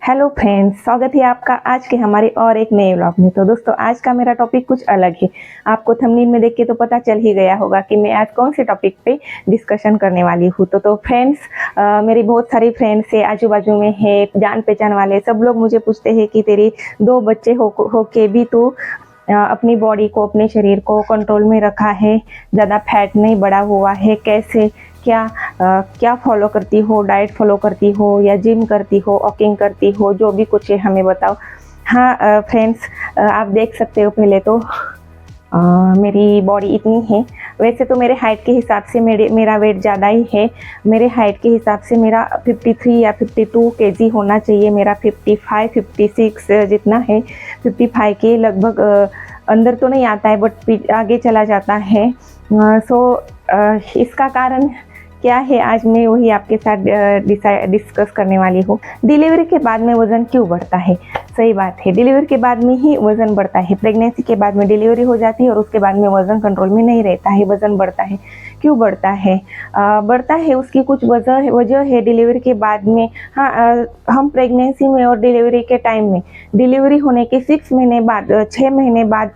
Hello friends, स्वागत है आपका आज के हमारे और एक नए व्लॉग में। तो दोस्तों, आज का मेरा टॉपिक कुछ अलग है। आपको थंबनेल में देख के तो पता चल ही गया होगा कि मैं आज कौन से टॉपिक पे डिस्कशन करने वाली हूँ। तो फ्रेंड्स, मेरी बहुत सारी फ्रेंड्स है, आजू बाजू में है, जान पहचान वाले, सब लोग मुझे पूछते हैं कि तेरी 2 बच्चे हो के भी तू अपनी बॉडी को, अपने शरीर को कंट्रोल में रखा है, ज़्यादा फैट नहीं बढ़ा हुआ है, कैसे क्या फॉलो करती हो, डाइट फॉलो करती हो या जिम करती हो, वॉकिंग करती हो, जो भी कुछ है हमें बताओ। हाँ फ्रेंड्स, आप देख सकते हो पहले तो मेरी बॉडी इतनी है। वैसे तो मेरे हाइट के हिसाब से मेरा वेट ज़्यादा ही है। मेरे हाइट के हिसाब से मेरा 53 या 52 केजी होना चाहिए। मेरा 55 56 जितना है, 55 के लगभग अंदर तो नहीं आता है, बट आगे चला जाता है। इसका कारण क्या है, आज मैं वही आपके साथ डिस्कस करने वाली हूँ। डिलीवरी के बाद में वज़न क्यों बढ़ता है? सही बात है, डिलीवरी के बाद में ही वज़न बढ़ता है। प्रेगनेंसी के बाद में डिलीवरी हो जाती है और उसके बाद में वज़न कंट्रोल में नहीं रहता है, वज़न बढ़ता है। क्यों बढ़ता है? बढ़ता है, उसकी कुछ वजह है डिलीवरी के बाद में। हाँ, हम प्रेगनेंसी में और डिलीवरी के टाइम में, डिलीवरी होने के 6 महीने बाद, 6 महीने बाद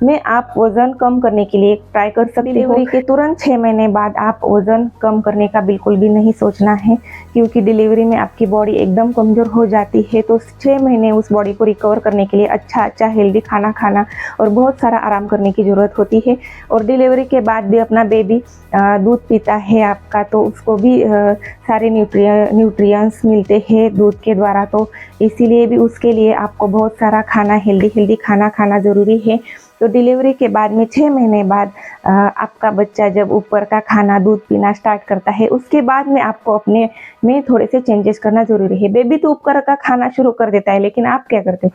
में आप वज़न कम करने के लिए ट्राई कर सकते हो। डिलीवरी के तुरंत 6 महीने बाद आप वज़न कम करने का बिल्कुल भी नहीं सोचना है, क्योंकि डिलीवरी में आपकी बॉडी एकदम कमज़ोर हो जाती है। तो 6 महीने उस बॉडी को रिकवर करने के लिए अच्छा हेल्दी खाना खाना और बहुत सारा आराम करने की ज़रूरत होती है। और डिलीवरी के बाद भी अपना बेबी दूध पीता है आपका, तो उसको भी सारे न्यूट्रिएंट्स मिलते हैं दूध के द्वारा। तो इसीलिए भी उसके लिए आपको बहुत सारा खाना, हेल्दी खाना खाना ज़रूरी है। तो डिलीवरी के बाद में 6 महीने बाद आपका बच्चा जब ऊपर का खाना, दूध पीना स्टार्ट करता है, उसके बाद में आपको अपने में थोड़े से चेंजेस करना ज़रूरी है। बेबी तो ऊपर का खाना शुरू कर देता है, लेकिन आप क्या करते हो?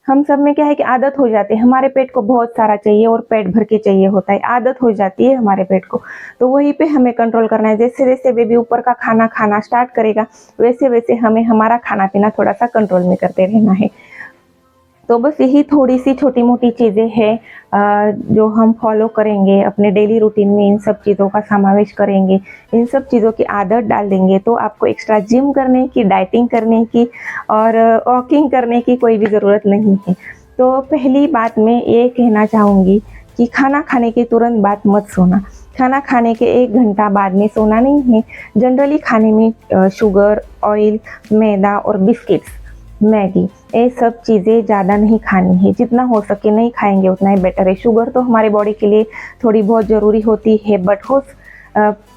हम सब में क्या है कि आदत हो जाती है, हमारे पेट को बहुत सारा चाहिए और पेट भर के चाहिए होता है, आदत हो जाती है हमारे पेट को। तो वहीं पे हमें कंट्रोल करना है। जैसे जैसे बेबी ऊपर का खाना खाना स्टार्ट करेगा, वैसे वैसे हमें हमारा खाना पीना थोड़ा सा कंट्रोल में करते रहना है। तो बस यही थोड़ी सी छोटी मोटी चीज़ें हैं जो हम फॉलो करेंगे अपने डेली रूटीन में, इन सब चीज़ों का समावेश करेंगे, इन सब चीज़ों की आदत डाल देंगे, तो आपको एक्स्ट्रा जिम करने की, डाइटिंग करने की और वॉकिंग करने की कोई भी ज़रूरत नहीं है। तो पहली बात मैं ये कहना चाहूँगी कि खाना खाने के तुरंत बाद मत सोना। खाना खाने के 1 घंटा बाद में सोना नहीं है। जनरली खाने में शुगर, ऑयल, मैदा और बिस्किट्स, मैगी, ये सब चीज़ें ज़्यादा नहीं खानी है। जितना हो सके नहीं खाएंगे उतना ही बेटर है। शुगर तो हमारे बॉडी के लिए थोड़ी बहुत ज़रूरी होती है, बट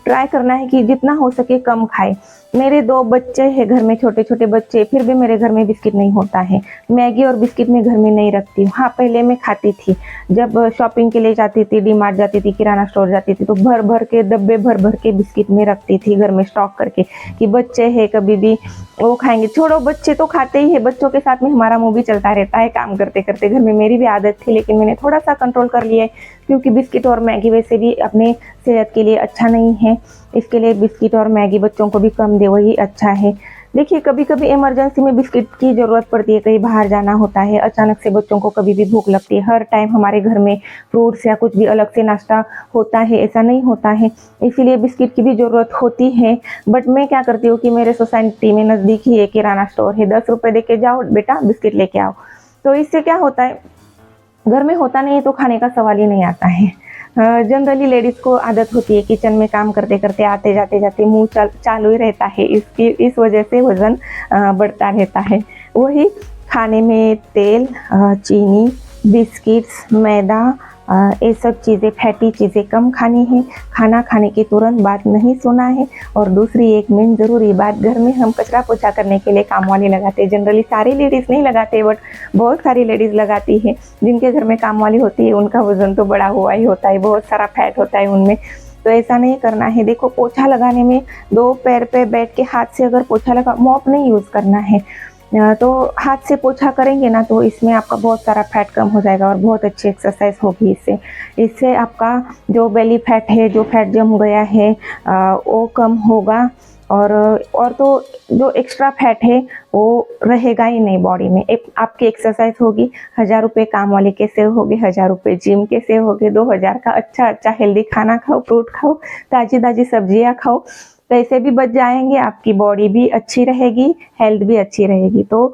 ट्राई करना है कि जितना हो सके कम खाए। मेरे 2 बच्चे हैं घर में, छोटे छोटे बच्चे, फिर भी मेरे घर में बिस्किट नहीं होता है। मैगी और बिस्किट मैं घर में नहीं रखती हूँ। हाँ, पहले मैं खाती थी, जब शॉपिंग के लिए जाती थी, डी मार्ट जाती थी, किराना स्टोर जाती थी, तो भर भर के डब्बे, भर के बिस्किट में रखती थी घर में स्टॉक करके, कि बच्चे हैं कभी भी वो खाएंगे। छोड़ो, बच्चे तो खाते ही है, बच्चों के साथ में हमारा मुँह भी चलता रहता है काम करते करते। घर में मेरी भी आदत थी, लेकिन मैंने थोड़ा सा कंट्रोल कर लिया है, क्योंकि बिस्किट और मैगी वैसे भी अपने सेहत के लिए अच्छा नहीं है। इसके लिए बिस्किट और मैगी बच्चों को भी कम दे, वही अच्छा है। देखिए, कभी कभी इमरजेंसी में बिस्किट की ज़रूरत पड़ती है, कहीं बाहर जाना होता है, अचानक से बच्चों को कभी भी भूख लगती है। हर टाइम हमारे घर में फ्रूट्स या कुछ भी अलग से नाश्ता होता है, ऐसा नहीं होता है, इसीलिए बिस्किट की भी ज़रूरत होती है। बट मैं क्या करती हूँ कि मेरे सोसाइटी में नज़दीक ही एक किराना स्टोर है, 10 रुपये दे के जाओ बेटा, बिस्किट लेके आओ। तो इससे क्या होता है, घर में होता नहीं है तो खाने का सवाल ही नहीं आता है। जनरली लेडीज़ को आदत होती है किचन में काम करते करते, आते जाते मुंह चालू ही रहता है, इस वजह से वज़न बढ़ता रहता है। वही खाने में तेल, चीनी, बिस्किट्स, मैदा, ये सब चीज़ें, फैटी चीज़ें कम खानी है। खाना खाने के तुरंत बाद नहीं सोना है। और दूसरी एक मेन ज़रूरी बात, घर में हम कचरा पोछा करने के लिए काम वाली लगाते हैं। जनरली सारी लेडीज़ नहीं लगाते, बट बहुत सारी लेडीज़ लगाती है। जिनके घर में काम वाली होती है उनका वज़न तो बड़ा हुआ ही होता है, बहुत सारा फैट होता है उनमें। तो ऐसा नहीं करना है। देखो, पोछा लगाने में 2 पैर पे बैठ के हाथ से अगर पोछा लगा, मॉप नहीं यूज़ करना है। तो हाथ से पोछा करेंगे ना, तो इसमें आपका बहुत सारा फैट कम हो जाएगा और बहुत अच्छी एक्सरसाइज होगी इससे आपका जो बेली फैट है, जो फैट जम गया है, वो कम होगा। और तो जो एक्स्ट्रा फैट है वो रहेगा ही नहीं बॉडी में। आपकी एक्सरसाइज होगी, 1000 रुपये काम वाले के सेव होगे, 1000 रुपये जिम के सेव होगे, 2000 का अच्छा हेल्दी खाना खाओ, फ्रूट खाओ, ताज़ी सब्जियां खाओ, पैसे भी बच जाएंगे, आपकी बॉडी भी अच्छी रहेगी, हेल्थ भी अच्छी रहेगी। तो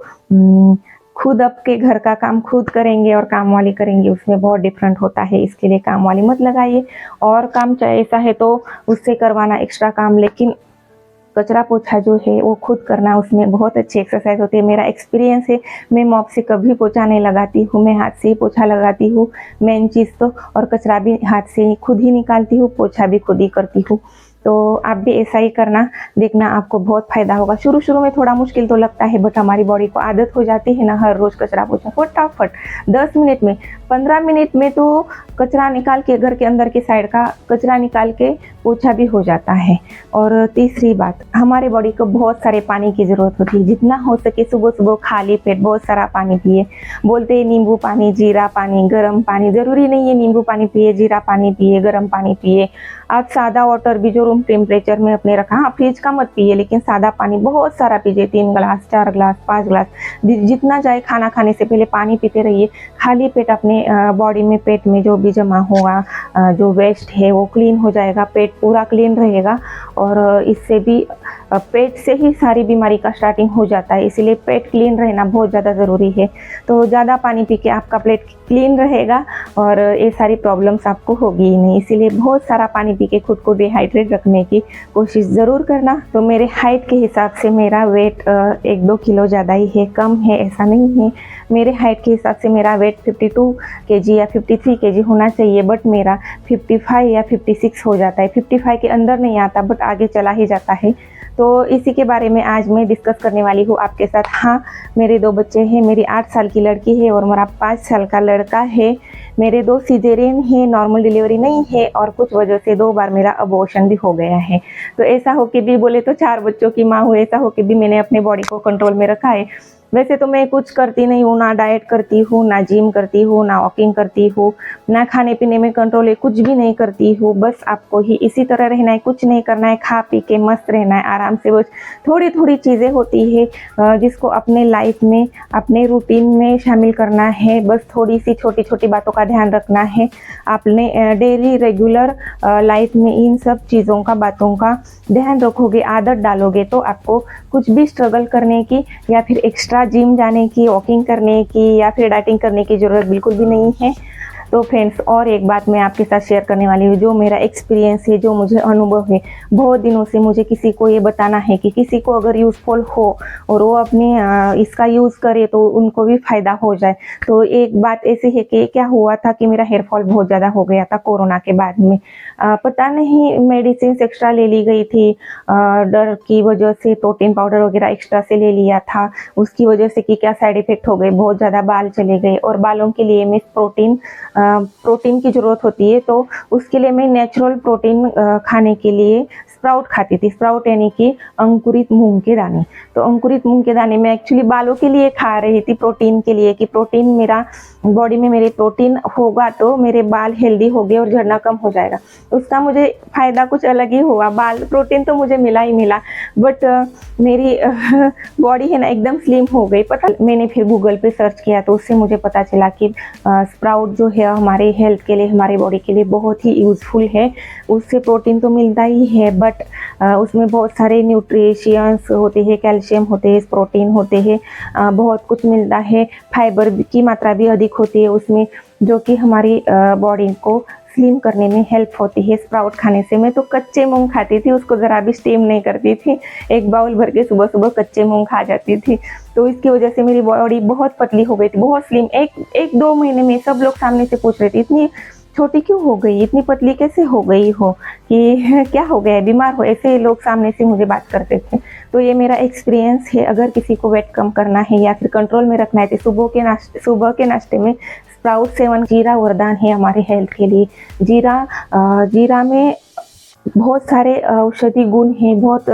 खुद आपके घर का काम खुद करेंगे और काम वाली करेंगे, उसमें बहुत डिफरेंट होता है। इसके लिए काम वाली मत लगाइए, और काम चाहे ऐसा है तो उससे करवाना एक्स्ट्रा काम, लेकिन कचरा पोछा जो है वो खुद करना, उसमें बहुत अच्छी एक्सरसाइज होती है। मेरा एक्सपीरियंस है, मैं मॉप से कभी पोछा नहीं लगाती हूँ, मैं हाथ से ही पोछा लगाती हूँ मेन चीज़ तो, और कचरा भी हाथ से ही खुद ही निकालती हूँ, पोछा भी खुद ही करती हूँ। तो आप भी ऐसा ही करना, देखना आपको बहुत फ़ायदा होगा। शुरू शुरू में थोड़ा मुश्किल तो लगता है, बट हमारी बॉडी को आदत हो जाती है ना हर रोज़ कचरा पोछा फटाफट 10 मिनट में, 15 मिनट में तो कचरा निकाल के, घर के अंदर के साइड का कचरा निकाल के पोछा भी हो जाता है। और तीसरी बात, हमारे बॉडी को बहुत सारे पानी की ज़रूरत होती है। जितना हो सके सुबह सुबह खाली पेट बहुत सारा पानी पिए। बोलते हैं नींबू पानी, जीरा पानी, गर्म पानी, ज़रूरी नहीं है नींबू पानी पिए, जीरा पानी पिए, गर्म पानी पिए। आप सादा वाटर भी जो रूम टेम्परेचर में अपने रखा, हाँ फ्रिज का मत पिए, लेकिन सादा पानी बहुत सारा पीजिए, 3 ग्लास, 4 ग्लास, 5 ग्लास, जितना जाए। खाना खाने से पहले पानी पीते रहिए। खाली पेट अपने बॉडी में, पेट में जो भी जमा हुआ जो वेस्ट है वो क्लीन हो जाएगा, पेट पूरा क्लीन रहेगा। और इससे भी पेट से ही सारी बीमारी का स्टार्टिंग हो जाता है, इसीलिए पेट क्लीन रहना बहुत ज़्यादा ज़रूरी है। तो ज़्यादा पानी पी के आपका पेट क्लीन रहेगा और ये सारी प्रॉब्लम्स आपको होगी ही नहीं। इसीलिए बहुत सारा पानी पी के खुद को डिहाइड्रेट रखने की कोशिश ज़रूर करना। तो मेरे हाइट के हिसाब से मेरा वेट 1-2 किलो ज़्यादा ही है, कम है ऐसा नहीं है। मेरे हाइट के हिसाब से मेरा वेट 52 kg या 53 kg होना चाहिए, बट मेरा 55 या 56 हो जाता है। 55 के अंदर नहीं आता, बट आगे चला ही जाता है। तो इसी के बारे में आज मैं डिस्कस करने वाली हूँ आपके साथ। हाँ, मेरे 2 बच्चे हैं, मेरी 8 साल की लड़की है और मेरा 5 साल का लड़का है। मेरे 2 सिजेरियन हैं, नॉर्मल डिलीवरी नहीं है, और कुछ वजह से 2 बार मेरा अबॉर्शन भी हो गया है। तो ऐसा हो के भी, बोले तो 4 बच्चों की माँ हूँ, ऐसा हो के भी मैंने अपने बॉडी को कंट्रोल में रखा है। वैसे तो मैं कुछ करती नहीं हूँ, ना डाइट करती हूँ, ना जिम करती हूँ, ना वॉकिंग करती हूँ, ना खाने पीने में कंट्रोल है, कुछ भी नहीं करती हूँ। बस आपको ही इसी तरह रहना है, कुछ नहीं करना है, खा पी के मस्त रहना है आराम से। बस थोड़ी थोड़ी चीज़ें होती है जिसको अपने लाइफ में, अपने रूटीन में शामिल करना है। बस थोड़ी सी छोटी छोटी बातों का ध्यान रखना है। आपने डेली रेगुलर लाइफ में इन सब चीज़ों का, बातों का ध्यान रखोगे, आदत डालोगे, तो आपको कुछ भी स्ट्रगल करने की या फिर एक्स्ट्रा जिम जाने की, वॉकिंग करने की या फिर डाइटिंग करने की ज़रूरत बिल्कुल भी नहीं है। तो फ्रेंड्स, और एक बात मैं आपके साथ शेयर करने वाली हूँ, जो मेरा एक्सपीरियंस है, जो मुझे अनुभव है। बहुत दिनों से मुझे किसी को ये बताना है कि किसी को अगर यूज़फुल हो और वो अपने इसका यूज़ करे तो उनको भी फ़ायदा हो जाए। तो एक बात ऐसी है कि क्या हुआ था कि मेरा हेयर फॉल बहुत ज़्यादा हो गया था कोरोना के बाद में। पता नहीं मेडिसिन एक्स्ट्रा ले ली गई थी, डर की वजह से प्रोटीन पाउडर वगैरह एक्स्ट्रा से ले लिया था, उसकी वजह से कि क्या साइड इफ़ेक्ट हो गए, बहुत ज़्यादा बाल चले गए। और बालों के लिए मैं प्रोटीन की ज़रूरत होती है, तो उसके लिए मैं नेचुरल प्रोटीन खाने के लिए स्प्राउट खाती थी। स्प्राउट यानी कि अंकुरित मूंग के दाने। तो अंकुरित मूंग के दाने मैं एक्चुअली बालों के लिए खा रही थी, प्रोटीन के लिए, कि प्रोटीन मेरा बॉडी में, मेरे प्रोटीन होगा तो मेरे बाल हेल्दी हो गए और झड़ना कम हो जाएगा। उसका मुझे फ़ायदा कुछ अलग ही हुआ। बाल प्रोटीन तो मुझे मिला ही मिला, बट मेरी बॉडी है ना एकदम स्लिम हो गई। पता, मैंने फिर गूगल पे सर्च किया तो उससे मुझे पता चला कि स्प्राउट जो है हमारे हेल्थ के लिए, हमारे बॉडी के लिए बहुत ही यूज़फुल है। उससे प्रोटीन तो मिलता ही है, बट उसमें बहुत सारे न्यूट्रिशियंस होते हैं, कैल्शियम होते हैं, प्रोटीन होते हैं, बहुत कुछ मिलता है। फाइबर की मात्रा भी अधिक होती है उसमें, जो कि हमारी बॉडी को स्लिम करने में हेल्प होती है स्प्राउट खाने से। मैं तो कच्चे मूंग खाती थी, उसको ज़रा भी स्टीम नहीं करती थी, एक बाउल भर के सुबह सुबह कच्चे मूंग खा जाती थी। तो इसकी वजह से मेरी बॉडी बहुत पतली हो गई थी, बहुत स्लिम। एक 2 महीने में सब लोग सामने से पूछ रहे थे, इतनी छोटी क्यों हो गई, इतनी पतली कैसे हो गई हो, कि क्या हो गया है, बीमार हो, ऐसे लोग सामने से मुझे बात करते थे। तो ये मेरा एक्सपीरियंस है। अगर किसी को वेट कम करना है या फिर कंट्रोल में रखना है तो सुबह के नाश्ते में स्प्राउट सेवन, जीरा वरदान है हमारे हेल्थ के लिए। जीरा में बहुत सारे औषधि गुण हैं, बहुत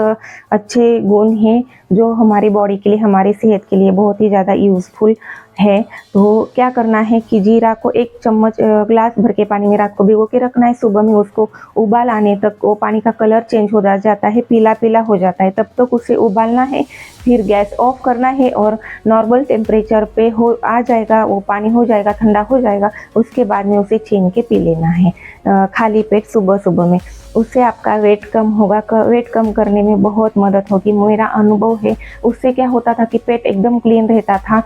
अच्छे गुण हैं जो हमारी बॉडी के लिए, हमारी सेहत के लिए बहुत ही ज़्यादा यूज़फुल है। तो क्या करना है कि जीरा को 1 चम्मच ग्लास भर के पानी में रात को भिगो के रखना है। सुबह में उसको उबाल आने तक वो पानी का कलर चेंज हो जाता है, पीला पीला हो जाता है, तब तक उसे उबालना है। फिर गैस ऑफ करना है और नॉर्मल टेम्परेचर पे आ जाएगा वो पानी, हो जाएगा ठंडा हो जाएगा, उसके बाद में उसे छीन के पी लेना है। खाली पेट सुबह सुबह में, उससे आपका वेट कम होगा। वेट कम करने में बहुत मदद होगी। मेरा अनुभव है, उससे क्या होता था कि पेट एकदम क्लीन रहता था,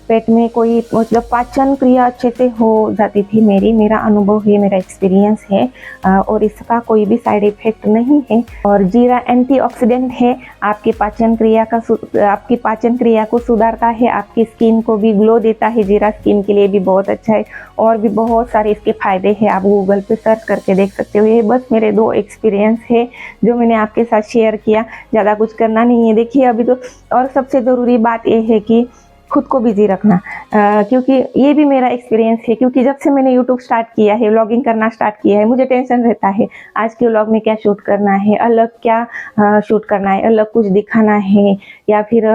पेट में कोई मतलब पाचन क्रिया अच्छे से हो जाती थी। मेरा अनुभव है, मेरा एक्सपीरियंस है, और इसका कोई भी साइड इफेक्ट नहीं है। और जीरा एंटीऑक्सीडेंट है, आपकी पाचन क्रिया को सुधारता है, आपकी स्किन को भी ग्लो देता है। जीरा स्किन के लिए भी बहुत अच्छा है, और भी बहुत सारे इसके फायदे हैं। आप गूगल पे सर्च करके देख सकते हो। ये बस मेरे 2 एक्सपीरियंस है जो मैंने आपके साथ शेयर किया। ज़्यादा कुछ करना नहीं है। देखिए अभी तो, और सबसे ज़रूरी बात ये है कि खुद को बिजी रखना, क्योंकि ये भी मेरा एक्सपीरियंस है। क्योंकि जब से मैंने यूट्यूब स्टार्ट किया है, व्लॉगिंग करना स्टार्ट किया है, मुझे टेंशन रहता है आज के व्लॉग में क्या शूट करना है, अलग क्या शूट करना है, अलग कुछ दिखाना है, या फिर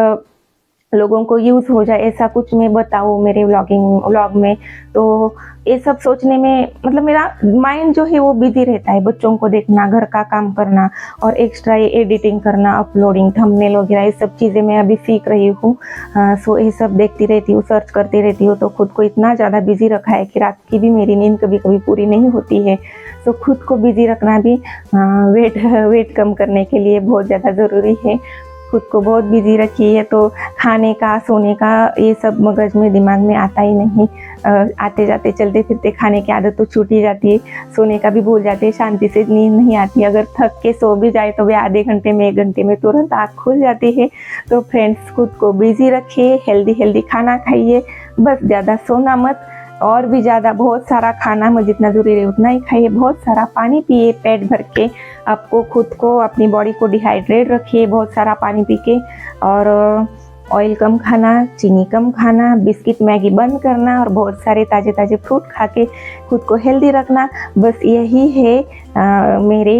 लोगों को यूज़ हो जाए ऐसा कुछ मैं बताऊँ मेरे व्लॉग में। तो ये सब सोचने में मतलब मेरा माइंड जो है वो बिजी रहता है। बच्चों को देखना, घर का काम करना, और एक्स्ट्रा ये एडिटिंग करना, अपलोडिंग, थंबनेल वगैरह, ये सब चीज़ें मैं अभी सीख रही हूँ। सो ये सब देखती रहती हूँ, सर्च करती रहती हूँ। तो खुद को इतना ज़्यादा बिजी रखा है कि रात की भी मेरी नींद कभी कभी पूरी नहीं होती है। तो खुद को बिजी रखना भी वेट कम करने के लिए बहुत ज़्यादा ज़रूरी है। खुद को बहुत बिजी रखिए तो खाने का, सोने का, ये सब मगज में, दिमाग में आता ही नहीं। आते जाते चलते फिरते खाने की आदत तो छूट ही जाती है, सोने का भी भूल जाते हैं, शांति से नींद नहीं आती। अगर थक के सो भी जाए तो वे आधे घंटे में, 1 घंटे में तुरंत आँख खुल जाती है। तो फ्रेंड्स, खुद को बिजी रखिए, हेल्दी खाना खाइए, बस ज़्यादा सोना मत, और भी ज़्यादा बहुत सारा खाना में जितना ज़रूरी है उतना ही खाइए, बहुत सारा पानी पिए पेट भर के। आपको खुद को, अपनी बॉडी को डिहाइड्रेट रखिए बहुत सारा पानी पी के। और ऑयल कम खाना, चीनी कम खाना, बिस्किट मैगी बंद करना, और बहुत सारे ताज़े ताज़े फ्रूट खा के खुद को हेल्दी रखना। बस यही है मेरे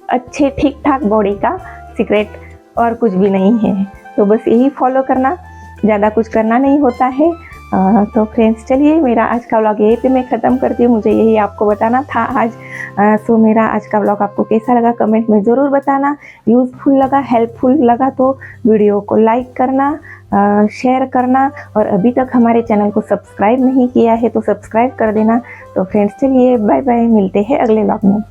अच्छे ठीक ठाक बॉडी का सीक्रेट, और कुछ भी नहीं है। तो बस यही फॉलो करना, ज़्यादा कुछ करना नहीं होता है। तो फ्रेंड्स, चलिए मेरा आज का व्लॉग यहीं पे मैं ख़त्म करती हूँ। मुझे यही आपको बताना था आज। सो मेरा आज का व्लॉग आपको कैसा लगा कमेंट में ज़रूर बताना। यूज़फुल लगा, हेल्पफुल लगा तो वीडियो को लाइक करना, शेयर करना, और अभी तक हमारे चैनल को सब्सक्राइब नहीं किया है तो सब्सक्राइब कर देना। तो फ्रेंड्स, चलिए बाय बाय, मिलते हैं अगले व्लॉग में।